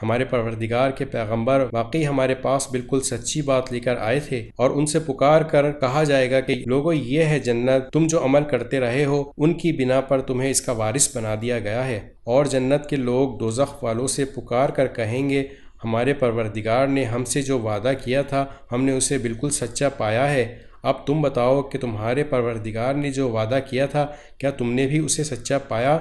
ہمارے پروردگار کے پیغمبر واقعی ہمارے پاس بالکل سچی بات لے کر آئے تھے، اور ان سے پکار کر کہا جائے گا کہ لوگو یہ ہے جنت، تم جو عمل کرتے رہے ہو ان کی بنا پر تمہیں اس کا وارث بنا دیا گیا ہے۔ اور جنت کے لوگ دوزخ والوں سے پکار کر کہیں گے ہمارے پروردگار نے ہم سے جو وعدہ کیا تھا ہم نے اسے بالکل سچا پایا ہے، اب تم بتاؤ کہ تمہارے پروردگار نے جو وعدہ کیا تھا کیا تم نے بھی اسے سچا پایا؟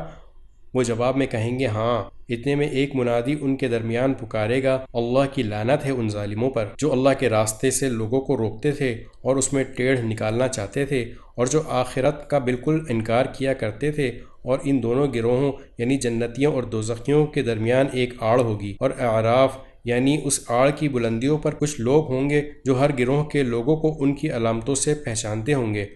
وہ جواب میں کہیں گے ہاں۔ اتنے میں ایک منادی ان کے درمیان پکارے گا اللہ کی لعنت ہے ان ظالموں پر جو اللہ کے راستے سے لوگوں کو روکتے تھے اور اس میں ٹیڑھ نکالنا چاہتے تھے، اور جو آخرت کا بالکل انکار کیا کرتے تھے۔ اور ان دونوں گروہوں یعنی جنتیوں اور دوزخیوں کے درمیان ایک آڑ ہوگی، اور اعراف یعنی اس آڑ کی بلندیوں پر کچھ لوگ ہوں گے جو ہر گروہ کے لوگوں کو ان کی علامتوں سے پہچانتے ہوں گے،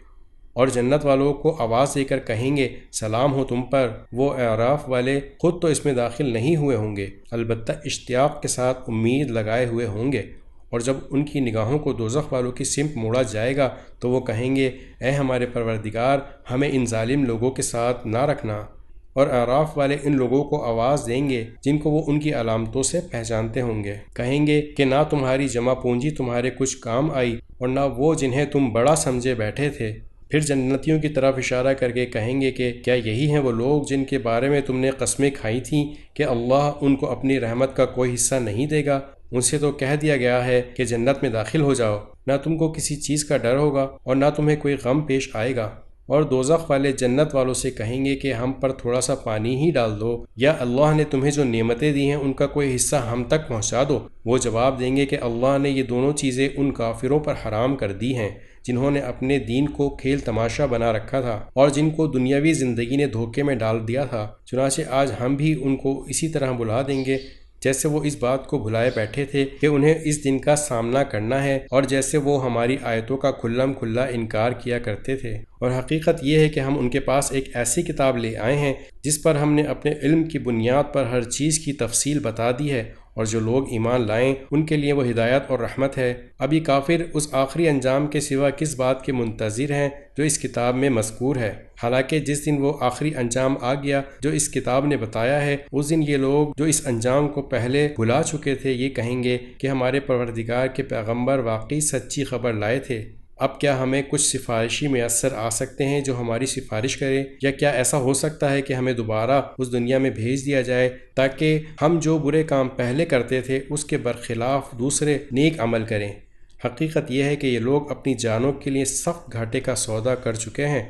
اور جنت والوں کو آواز دے کر کہیں گے سلام ہو تم پر۔ وہ اعراف والے خود تو اس میں داخل نہیں ہوئے ہوں گے، البتہ اشتیاق کے ساتھ امید لگائے ہوئے ہوں گے، اور جب ان کی نگاہوں کو دوزخ والوں کی سمت موڑا جائے گا تو وہ کہیں گے اے ہمارے پروردگار، ہمیں ان ظالم لوگوں کے ساتھ نہ رکھنا۔ اور اعراف والے ان لوگوں کو آواز دیں گے جن کو وہ ان کی علامتوں سے پہچانتے ہوں گے، کہیں گے کہ نہ تمہاری جمع پونجی تمہارے کچھ کام آئی اور نہ وہ جنہیں تم بڑا سمجھے بیٹھے تھے۔ پھر جنتیوں کی طرف اشارہ کر کے کہیں گے کہ کیا یہی ہیں وہ لوگ جن کے بارے میں تم نے قسمیں کھائی تھیں کہ اللہ ان کو اپنی رحمت کا کوئی حصہ نہیں دے گا؟ ان سے تو کہہ دیا گیا ہے کہ جنت میں داخل ہو جاؤ، نہ تم کو کسی چیز کا ڈر ہوگا اور نہ تمہیں کوئی غم پیش آئے گا۔ اور دوزخ والے جنت والوں سے کہیں گے کہ ہم پر تھوڑا سا پانی ہی ڈال دو، یا اللہ نے تمہیں جو نعمتیں دی ہیں ان کا کوئی حصہ ہم تک پہنچا دو۔ وہ جواب دیں گے کہ اللہ نے یہ دونوں چیزیں ان کافروں پر حرام کر دی ہیں جنہوں نے اپنے دین کو کھیل تماشا بنا رکھا تھا اور جن کو دنیاوی زندگی نے دھوکے میں ڈال دیا تھا، چنانچہ آج ہم بھی ان کو اسی طرح بلا دیں گے جیسے وہ اس بات کو بھلائے بیٹھے تھے کہ انہیں اس دن کا سامنا کرنا ہے، اور جیسے وہ ہماری آیتوں کا کھلم کھلا انکار کیا کرتے تھے۔ اور حقیقت یہ ہے کہ ہم ان کے پاس ایک ایسی کتاب لے آئے ہیں جس پر ہم نے اپنے علم کی بنیاد پر ہر چیز کی تفصیل بتا دی ہے، اور جو لوگ ایمان لائیں ان کے لیے وہ ہدایت اور رحمت ہے۔ اب یہ کافر اس آخری انجام کے سوا کس بات کے منتظر ہیں جو اس کتاب میں مذکور ہے؟ حالانکہ جس دن وہ آخری انجام آ گیا جو اس کتاب نے بتایا ہے، اس دن یہ لوگ جو اس انجام کو پہلے بھلا چکے تھے یہ کہیں گے کہ ہمارے پروردگار کے پیغمبر واقعی سچی خبر لائے تھے۔ اب کیا ہمیں کچھ سفارشی میسر آ سکتے ہیں جو ہماری سفارش کرے، یا کیا ایسا ہو سکتا ہے کہ ہمیں دوبارہ اس دنیا میں بھیج دیا جائے تاکہ ہم جو برے کام پہلے کرتے تھے اس کے برخلاف دوسرے نیک عمل کریں؟ حقیقت یہ ہے کہ یہ لوگ اپنی جانوں کے لیے سخت گھاٹے کا سودا کر چکے ہیں،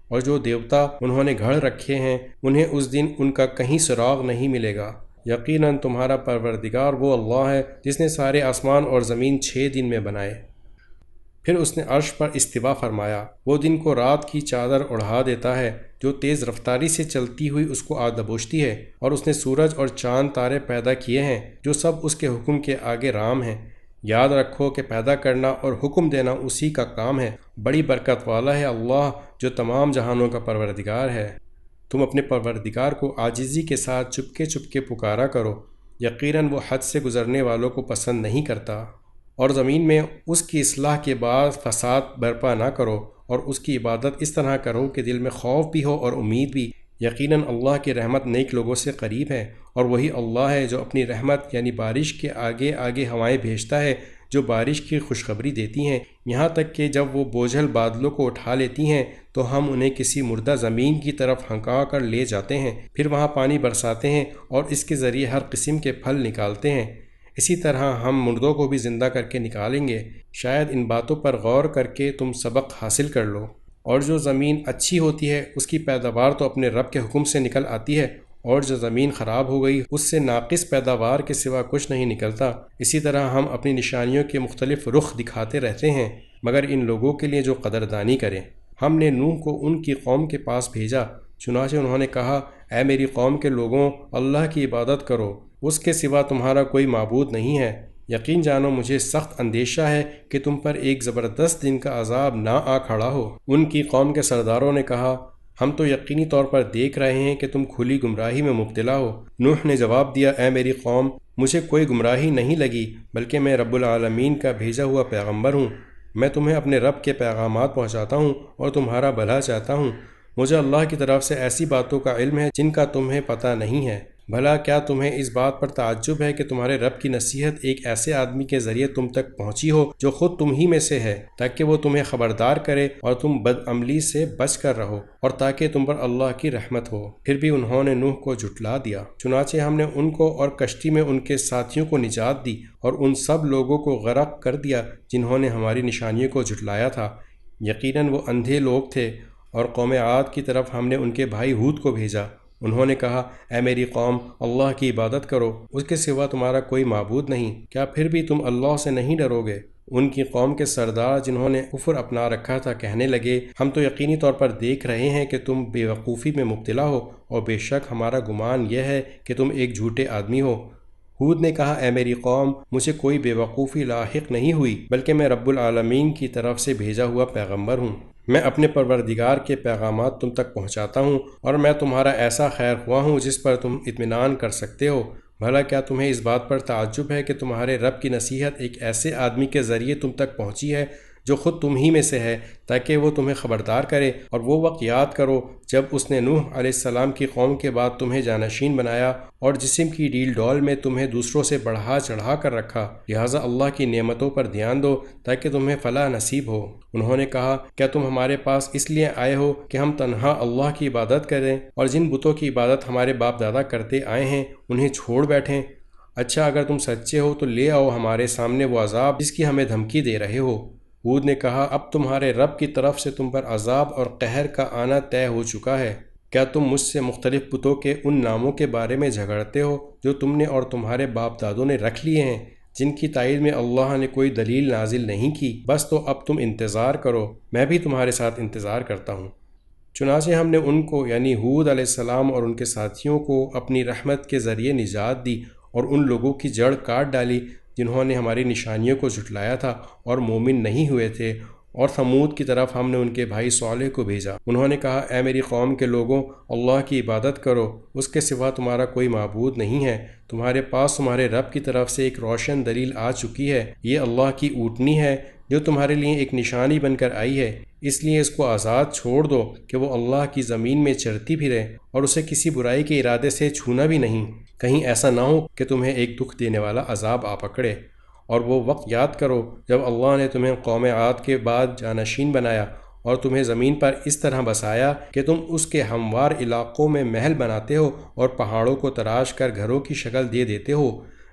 اور جو دیوتا انہوں نے گھڑ رکھے ہیں انہیں اس دن ان کا کہیں سراغ نہیں ملے گا۔ یقیناً تمہارا پروردگار وہ اللہ ہے جس نے سارے آسمان اور زمین 6 دن میں بنائے۔ پھر اس نے عرش پر استوا فرمایا۔ وہ دن کو رات کی چادر اڑھا دیتا ہے جو تیز رفتاری سے چلتی ہوئی اس کو آ دبوچتی ہے، اور اس نے سورج اور چاند تارے پیدا کیے ہیں جو سب اس کے حکم کے آگے رام ہیں۔ یاد رکھو کہ پیدا کرنا اور حکم دینا اسی کا کام ہے۔ بڑی برکت والا ہے اللہ جو تمام جہانوں کا پروردگار ہے۔ تم اپنے پروردگار کو عاجزی کے ساتھ چپکے چپکے پکارا کرو، یقیناً وہ حد سے گزرنے والوں کو پسند نہیں کرتا۔ اور زمین میں اس کی اصلاح کے بعد فساد برپا نہ کرو، اور اس کی عبادت اس طرح کرو کہ دل میں خوف بھی ہو اور امید بھی۔ یقیناً اللہ کی رحمت نیک لوگوں سے قریب ہے، اور وہی اللہ ہے جو اپنی رحمت یعنی بارش کے آگے آگے ہوائیں بھیجتا ہے جو بارش کی خوشخبری دیتی ہیں، یہاں تک کہ جب وہ بوجھل بادلوں کو اٹھا لیتی ہیں تو ہم انہیں کسی مردہ زمین کی طرف ہنکا کر لے جاتے ہیں، پھر وہاں پانی برساتے ہیں اور اس کے ذریعے ہر قسم کے پھل نکالتے ہیں۔ اسی طرح ہم مردوں کو بھی زندہ کر کے نکالیں گے۔ شاید ان باتوں پر غور کر کے تم سبق حاصل کر لو۔ اور جو زمین اچھی ہوتی ہے اس کی پیداوار تو اپنے رب کے حکم سے نکل آتی ہے، اور جو زمین خراب ہو گئی اس سے ناقص پیداوار کے سوا کچھ نہیں نکلتا۔ اسی طرح ہم اپنی نشانیوں کے مختلف رخ دکھاتے رہتے ہیں مگر ان لوگوں کے لیے جو قدردانی کریں۔ ہم نے نوح کو ان کی قوم کے پاس بھیجا، چنانچہ انہوں نے کہا، اے میری قوم کے لوگوں، اللہ کی عبادت کرو، اس کے سوا تمہارا کوئی معبود نہیں ہے۔ یقین جانو مجھے سخت اندیشہ ہے کہ تم پر ایک زبردست دن کا عذاب نہ آ کھڑا ہو۔ ان کی قوم کے سرداروں نے کہا، ہم تو یقینی طور پر دیکھ رہے ہیں کہ تم کھلی گمراہی میں مبتلا ہو۔ نوح نے جواب دیا، اے میری قوم، مجھے کوئی گمراہی نہیں لگی، بلکہ میں رب العالمین کا بھیجا ہوا پیغمبر ہوں۔ میں تمہیں اپنے رب کے پیغامات پہنچاتا ہوں اور تمہارا بھلا چاہتا ہوں۔ مجھے اللہ کی طرف سے ایسی باتوں کا علم ہے جن کا تمہیں پتہ نہیں ہے۔ بھلا کیا تمہیں اس بات پر تعجب ہے کہ تمہارے رب کی نصیحت ایک ایسے آدمی کے ذریعے تم تک پہنچی ہو جو خود تم ہی میں سے ہے، تاکہ وہ تمہیں خبردار کرے اور تم بد عملی سے بچ کر رہو، اور تاکہ تم پر اللہ کی رحمت ہو۔ پھر بھی انہوں نے نوح کو جھٹلا دیا، چنانچہ ہم نے ان کو اور کشتی میں ان کے ساتھیوں کو نجات دی اور ان سب لوگوں کو غرق کر دیا جنہوں نے ہماری نشانیوں کو جھٹلایا تھا۔ یقیناً وہ اندھے لوگ تھے۔ اور قوم عاد کی طرف ہم نے ان کے بھائی ہود کو بھیجا۔ انہوں نے کہا، اے میری قوم، اللہ کی عبادت کرو، اس کے سوا تمہارا کوئی معبود نہیں۔ کیا پھر بھی تم اللہ سے نہیں ڈرو گے؟ ان کی قوم کے سردار جنہوں نے کفر اپنا رکھا تھا کہنے لگے، ہم تو یقینی طور پر دیکھ رہے ہیں کہ تم بے وقوفی میں مبتلا ہو، اور بے شک ہمارا گمان یہ ہے کہ تم ایک جھوٹے آدمی ہو۔ ہود نے کہا، اے میری قوم، مجھے کوئی بے وقوفی لاحق نہیں ہوئی، بلکہ میں رب العالمین کی طرف سے بھیجا ہوا پیغمبر ہوں۔ میں اپنے پروردگار کے پیغامات تم تک پہنچاتا ہوں، اور میں تمہارا ایسا خیر خواہ ہوں جس پر تم اطمینان کر سکتے ہو۔ بھلا کیا تمہیں اس بات پر تعجب ہے کہ تمہارے رب کی نصیحت ایک ایسے آدمی کے ذریعے تم تک پہنچی ہے جو خود تم ہی میں سے ہے، تاکہ وہ تمہیں خبردار کرے؟ اور وہ وقت یاد کرو جب اس نے نوح علیہ السلام کی قوم کے بعد تمہیں جانشین بنایا اور جسم کی ڈیل ڈول میں تمہیں دوسروں سے بڑھا چڑھا کر رکھا۔ لہٰذا اللہ کی نعمتوں پر دھیان دو تاکہ تمہیں فلاح نصیب ہو۔ انہوں نے کہا، کیا تم ہمارے پاس اس لیے آئے ہو کہ ہم تنہا اللہ کی عبادت کریں اور جن بتوں کی عبادت ہمارے باپ دادا کرتے آئے ہیں انہیں چھوڑ بیٹھیں؟ اچھا، اگر تم سچے ہو تو لے آؤ ہمارے سامنے وہ عذاب جس کی ہمیں دھمکی دے رہے ہو۔ ہود نے کہا، اب تمہارے رب کی طرف سے تم پر عذاب اور قہر کا آنا طے ہو چکا ہے۔ کیا تم مجھ سے مختلف بتوں کے ان ناموں کے بارے میں جھگڑتے ہو جو تم نے اور تمہارے باپ دادوں نے رکھ لیے ہیں، جن کی تائید میں اللہ نے کوئی دلیل نازل نہیں کی؟ بس تو اب تم انتظار کرو، میں بھی تمہارے ساتھ انتظار کرتا ہوں۔ چنانچہ ہم نے ان کو یعنی ہود علیہ السلام اور ان کے ساتھیوں کو اپنی رحمت کے ذریعے نجات دی، اور ان لوگوں کی جڑ کاٹ ڈالی جنہوں نے ہماری نشانیوں کو جھٹلایا تھا اور مومن نہیں ہوئے تھے۔ اور ثمود کی طرف ہم نے ان کے بھائی صالح کو بھیجا۔ انہوں نے کہا، اے میری قوم کے لوگوں، اللہ کی عبادت کرو، اس کے سوا تمہارا کوئی معبود نہیں ہے۔ تمہارے پاس تمہارے رب کی طرف سے ایک روشن دلیل آ چکی ہے، یہ اللہ کی اونٹنی ہے جو تمہارے لیے ایک نشانی بن کر آئی ہے، اس لیے اس کو آزاد چھوڑ دو کہ وہ اللہ کی زمین میں چرتی پھرے، اور اسے کسی برائی کے ارادے سے چھونا بھی نہیں، کہیں ایسا نہ ہو کہ تمہیں ایک دکھ دینے والا عذاب آ پکڑے۔ اور وہ وقت یاد کرو جب اللہ نے تمہیں قوم عاد کے بعد جانشین بنایا اور تمہیں زمین پر اس طرح بسایا کہ تم اس کے ہموار علاقوں میں محل بناتے ہو اور پہاڑوں کو تراش کر گھروں کی شکل دے دیتے ہو۔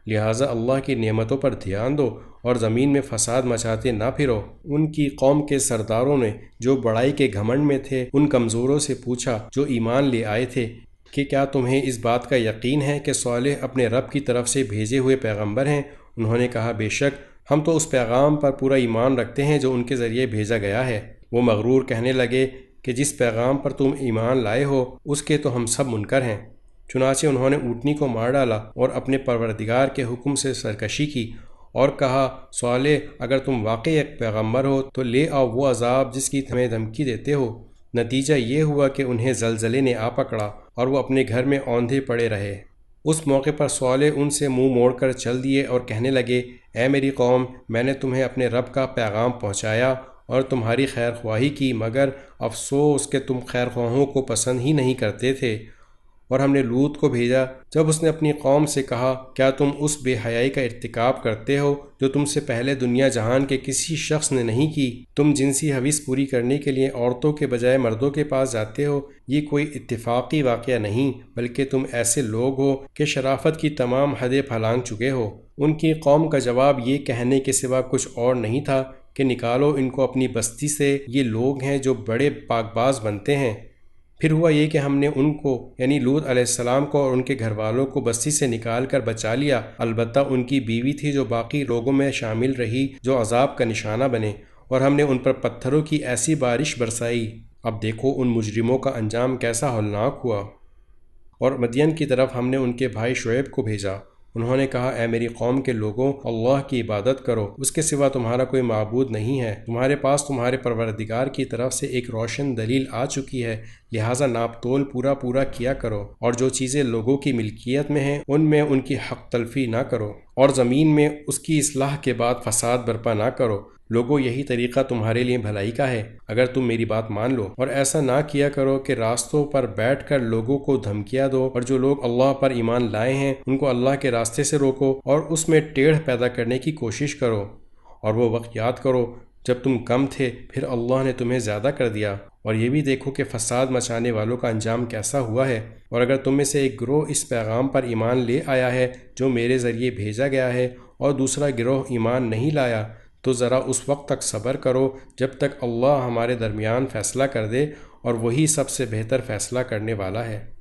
لہٰذا اللہ کی نعمتوں پر دھیان دو اور زمین میں فساد مچاتے نہ پھرو۔ ان کی قوم کے سرداروں نے جو بڑائی کے گھمنڈ میں تھے ان کمزوروں سے پوچھا جو ایمان لے آئے تھے کہ کیا تمہیں اس بات کا یقین ہے کہ صالح اپنے رب کی طرف سے بھیجے ہوئے پیغمبر ہیں؟ انہوں نے کہا، بے شک ہم تو اس پیغام پر پورا ایمان رکھتے ہیں جو ان کے ذریعے بھیجا گیا ہے۔ وہ مغرور کہنے لگے کہ جس پیغام پر تم ایمان لائے ہو اس کے تو ہم سب منکر ہیں۔ چنانچہ انہوں نے اونٹنی کو مار ڈالا اور اپنے پروردگار کے حکم سے سرکشی کی اور کہا، صالح اگر تم واقعی ایک پیغمبر ہو تو لے آؤ وہ عذاب جس کی تمہیں دھمکی دیتے ہو۔ نتیجہ یہ ہوا کہ انہیں زلزلے نے آ پکڑا اور وہ اپنے گھر میں اوندھے پڑے رہے۔ اس موقع پر صالح ان سے منہ موڑ کر چل دیے اور کہنے لگے، اے میری قوم، میں نے تمہیں اپنے رب کا پیغام پہنچایا اور تمہاری خیر خواہی کی، مگر افسوس کہ تم خیر خواہوں کو پسند ہی نہیں کرتے تھے۔ اور ہم نے لوط کو بھیجا جب اس نے اپنی قوم سے کہا، کیا تم اس بے حیائی کا ارتکاب کرتے ہو جو تم سے پہلے دنیا جہان کے کسی شخص نے نہیں کی؟ تم جنسی حوث پوری کرنے کے لیے عورتوں کے بجائے مردوں کے پاس جاتے ہو۔ یہ کوئی اتفاقی واقعہ نہیں، بلکہ تم ایسے لوگ ہو کہ شرافت کی تمام حدیں پھلانگ چکے ہو۔ ان کی قوم کا جواب یہ کہنے کے سوا کچھ اور نہیں تھا کہ نکالو ان کو اپنی بستی سے، یہ لوگ ہیں جو بڑے پاک باز بنتے ہیں۔ پھر ہوا یہ کہ ہم نے ان کو یعنی لوط علیہ السلام کو اور ان کے گھر والوں کو بستی سے نکال کر بچا لیا، البتہ ان کی بیوی تھی جو باقی لوگوں میں شامل رہی جو عذاب کا نشانہ بنے، اور ہم نے ان پر پتھروں کی ایسی بارش برسائی۔ اب دیکھو ان مجرموں کا انجام کیسا ہولناک ہوا۔ اور مدین کی طرف ہم نے ان کے بھائی شعیب کو بھیجا۔ انہوں نے کہا، اے میری قوم کے لوگوں، اللہ کی عبادت کرو، اس کے سوا تمہارا کوئی معبود نہیں ہے۔ تمہارے پاس تمہارے پروردگار کی طرف سے ایک روشن دلیل آ چکی ہے، لہٰذا ناپ تول پورا کیا کرو، اور جو چیزیں لوگوں کی ملکیت میں ہیں ان میں ان کی حق تلفی نہ کرو، اور زمین میں اس کی اصلاح کے بعد فساد برپا نہ کرو۔ لوگوں، یہی طریقہ تمہارے لیے بھلائی کا ہے اگر تم میری بات مان لو، اور ایسا نہ کیا کرو کہ راستوں پر بیٹھ کر لوگوں کو دھمکیاں دو، اور جو لوگ اللہ پر ایمان لائے ہیں ان کو اللہ کے راستے سے روکو اور اس میں ٹیڑھ پیدا کرنے کی کوشش کرو۔ اور وہ وقت یاد کرو جب تم کم تھے، پھر اللہ نے تمہیں زیادہ کر دیا، اور یہ بھی دیکھو کہ فساد مچانے والوں کا انجام کیسا ہوا ہے۔ اور اگر تم میں سے ایک گروہ اس پیغام پر ایمان لے آیا ہے جو میرے ذریعے بھیجا گیا ہے، اور دوسرا گروہ ایمان نہیں لایا، تو ذرا اس وقت تک صبر کرو جب تک اللہ ہمارے درمیان فیصلہ کر دے، اور وہی سب سے بہتر فیصلہ کرنے والا ہے۔